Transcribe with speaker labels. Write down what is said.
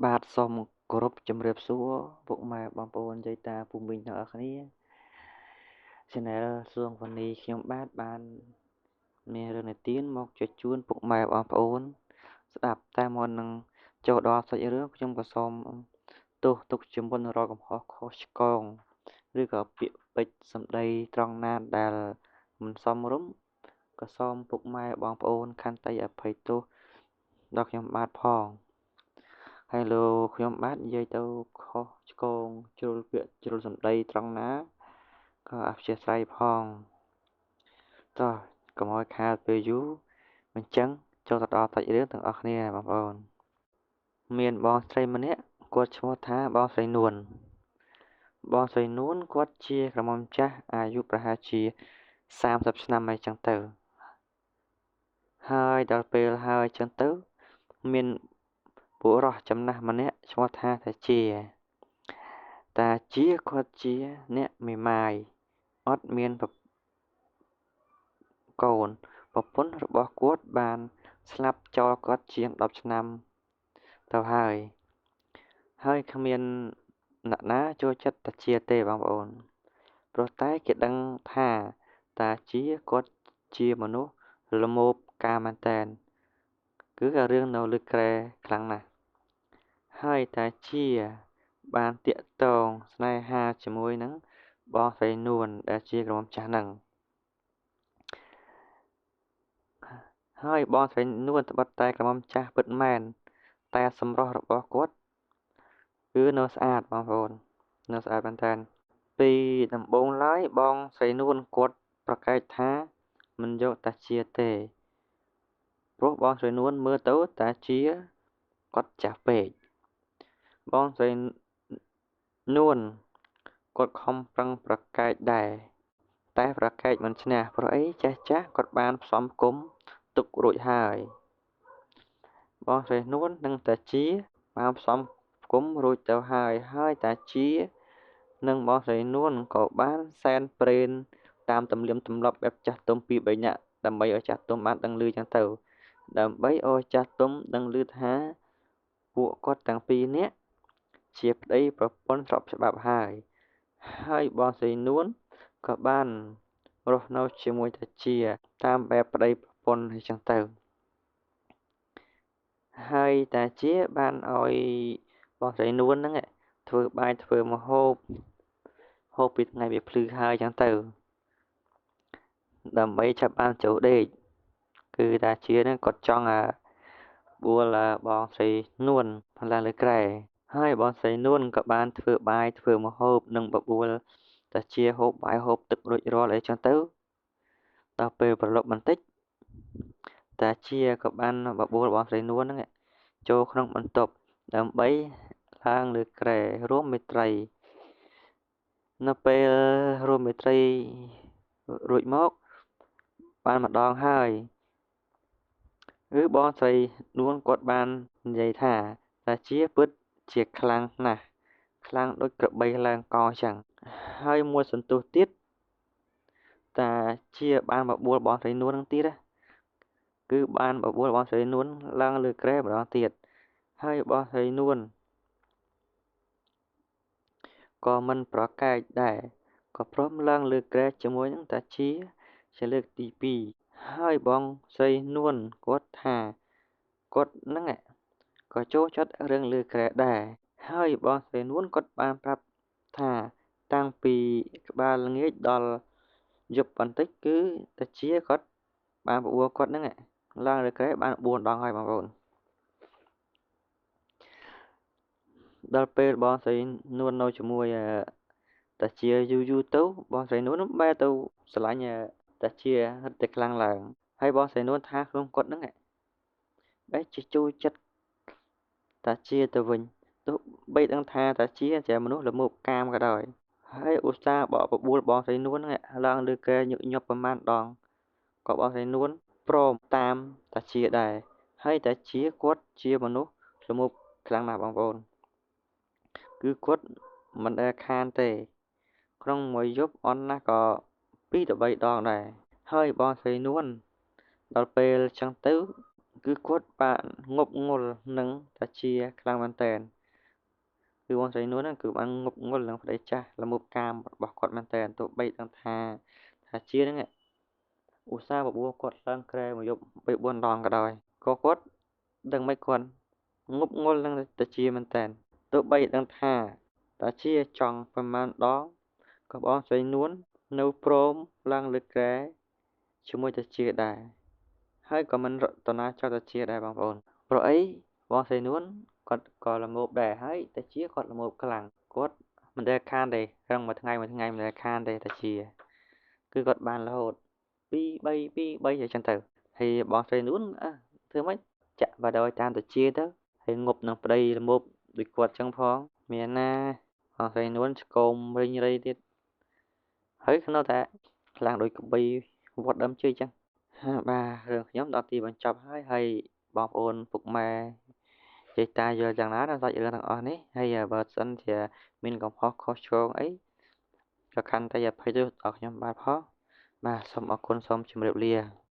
Speaker 1: បាទសូមគោរពជំរាបសួរពុកម៉ែបងប្អូនយាយតាភូមិទាំងអស់គ្នា Channel សួងវណ្ណីខ្ញុំបានមានរឿងនិទានមកជជូនពុកម៉ែបងប្អូនស្ដាប់តែមុននឹងចូលដល់សាច់រឿងខ្ញុំក៏សូមទោសទុកជាមុនរាល់កំហុសខុសឆ្គងឬក៏ពាក្យពេចន៍សម្ដីត្រង់ណាដែលមិនសមរម្យក៏សូមពុកម៉ែបងប្អូនខន្តីអភ័យទោសដល់ខ្ញុំបាទផងហើយលោកខ្ញុំបាទនិយាយទៅខុសឆ្គងជ្រុលពាក្យជ្រុលសម្ដីត្រង់ណាក៏អព្យាស្រ័យផងតោះកុំឲ្យខាតពេលយូរអញ្ចឹងចូលទៅដល់សាច់រឿងទាំងអស់គ្នាបងប្អូនមានបងស្រីម្នាក់គាត់ឈ្មោះថាបងស្រីនួនបងស្រីនួនគាត់ជាក្រមុំចាស់អាយុប្រហែលជា30ឆ្នាំអីចឹងទៅហើយដល់ពេលហើយចឹងទៅមានបុរសចំណាស់ម្នាក់ឈ្មោះថាតាជាគាត់ជាអ្នកមេម៉ាយអត់មានកូនប្រពន្ធរបស់គាត់បានស្លាប់ចោលគាត់ជាង10ឆ្នាំទៅហើយគ្មានអ្នកណាចូលចិត្តតាជាទេបងប្អូនព្រោះតែគេដឹងថាតាជាគាត់ជាមនុស្សល្មោបកាមែនតែនគឺរឿងនៅលើក្រែខ្លាំងណាស់ហើយតាជាបានតាក់ទងស្នេហាជាមួយនឹងបងស្រីនួនដែលជាក្រុមចាស់ហ្នឹងហើយបងស្រីនួនត្បិតតែក្រុមចាស់ពិតមែនតែសម្រស់របស់គាត់គឺនៅស្អាតបងប្អូននៅស្អាតមែនតើពីដំបូងឡើយបងស្រីនួនគាត់ប្រកែកថាមិនយកតាជាទេព្រោះបងស្រីនួនមើលទៅតាជាគាត់ចាស់ពេកបងស្រីនួនគាត់ខំប្រឹងប្រកែកដែរតែប្រកែកមិនឈ្នះព្រោះអីចាស់គាត់បានផ្សំគុំទុករួចហើយបងស្រីនួននិងតាជាបានផ្សំគុំរួចទៅហើយតាជានិងបងស្រីនួនក៏បានសែនព្រេនតាមទំនៀមទម្លាប់បែបចាស់ទុំពី3នាក់ដើម្បីឲ្យចាស់ទុំបានដឹងឮចឹងទៅដើម្បីឲ្យចាស់ទុំដឹងឮថាពួកគាត់ទាំងពីរនាក់ជាប្តីប្រពន្ធស្របច្បាប់ហើយបងស្រីនួនក៏បានរស់នៅជាមួយតាជាតាមបែបប្តីប្រពន្ធហើយចឹងទៅហើយតាជាបានឲ្យបងស្រីនួនហ្នឹងធ្វើបាយធ្វើម្ហូបហូបពីថ្ងៃវាភ្លឺហើយចឹងទៅដើម្បីចាប់បានចូលដេកគឺតាជាហ្នឹងគាត់ចង់បួលបងស្រីនួនឡើងលើក្រែហើយបងស្រីនួនក៏បានធ្វើបាយធ្វើម្ហូបនិងបបួលតាជាហូបបាយហូបទឹករួចរាល់អីចឹងទៅដល់ពេលប្រឡប់បន្តិចតាជាក៏បានបបួលបងស្រីនួនហ្នឹងចូលក្នុងបន្ទប់ដើម្បីឡើងលើក្រែរួមមេត្រីនៅពេលរួមមេត្រីរួចមកបានម្ដងហើយគឺបងស្រីនួនគាត់បាននិយាយថាតាជាពិតជាខ្លាំងណាស់ខ្លាំងដូចក្របីឡើងកចឹងហើយមួយសន្ទុះទៀតតាជាបានបបួលបងស្រីនួននឹងទៀតគឺបានបបួលបងស្រីនួនឡើងលើក្រែម្ដងទៀតហើយបងស្រីនួនក៏មិនប្រកែកដែរក៏ព្រមឡើងលើក្រែជាមួយនឹងតាជាលើកទី2ហើយបងស្រីនួនគាត់ថាគាត់ហ្នឹងក៏ចូលចិត្តរឿងលើក្រែដែរហើយបងស្រីនួនគាត់បានប្រាប់ថាតាំងពីក្បាលល្ងាចដល់យប់បន្តិចគឺតាជាគាត់បានបបួលគាត់ហ្នឹងឡើងលើក្រែបាន4ដងហើយបងប្អូនដល់ពេលបងស្រីនួននៅជាមួយតាជាយូរទៅបងស្រីនួនបែរទៅស្រឡាញ់តាជារឹតតែខ្លាំងឡើងហើយបងស្រីនួនថាខ្លួនគាត់ហ្នឹងបែរជាចូលចិត្តតាជាទៅវិញទោះបីដឹងថាតាជាមនុស្សល្មោបកាមក៏ដោយហើយឧស្សាហ៍បបួលបងស្រីនួនហ្នឹងឡើងលើក្រែញឹកញាប់ប្រមាណដងក៏បងស្រីនួនព្រមតាមតាជាដែរហើយតាជាគាត់ជាមនុស្សល្មោបខ្លាំងណាស់បងប្អូនគឺគាត់មិនដែលខានទេក្នុងមួយយប់អន់ណាស់ក៏2 ទៅ 3 ដងដែរហើយបងស្រីនួនដល់ពេលចឹងទៅ គឺគាត់បានងប់ងល់នឹងតាជាខ្លាំងមែនទែនគឺបងស្រីនួនហ្នឹងគឺបានងប់ងល់នឹងប្តីចាស់ល្មូបកាមរបស់គាត់មែនទែនទោះបីដឹងថាតាជាហ្នឹងឧស្សាហ៍បបួលគាត់ឡើងគ្រែមកយប់3 4 ដងក៏ដោយក៏គាត់ដឹងមិនគាត់ងប់ងល់នឹងតាជាមែនទែនទោះបីដឹងថាតាជាចង់ប្រមាណដងក៏បងស្រីនួននៅព្រមឡើងលើគ្រែជាមួយតាជាដែរហើយក៏មិនរតនាចោលតាជាដែរបងប្អូនព្រោះអីបងស្រីនួនគាត់ក៏ល្មមដែរហើយតាជាគាត់ល្មមខ្លាំងគាត់មិនដែលខានទេរឹងមួយថ្ងៃមិនដែលខានទេតាជាគឺគាត់បានរហូត2 3 2 3អញ្ចឹងទៅហើយបងស្រីនួនធ្វើម៉េចចាក់បដ ாய் តាមតាជាទៅហើយងប់នឹងប្តីល្មមដូចគាត់ចឹងផងមានណាបងស្រីនួនឆ្កូមរិញរៃទៀតហើយក្នុងតែខ្លាំងដូចក្បីវត្តដើមជ័យចឹងបាទរឿងខ្ញុំដល់ទីបញ្ចប់ហើយបងប្អូនពុកម៉ែយាយតាយល់យ៉ាងណាដល់សាច់រឿងទាំងអស់នេះហើយបើសិនជាមានកំហុសខុសឆ្គងអីក៏កាន់តែអភ័យទោសដល់ខ្ញុំបាទផងបាទសូមអរគុណសូមជម្រាបលា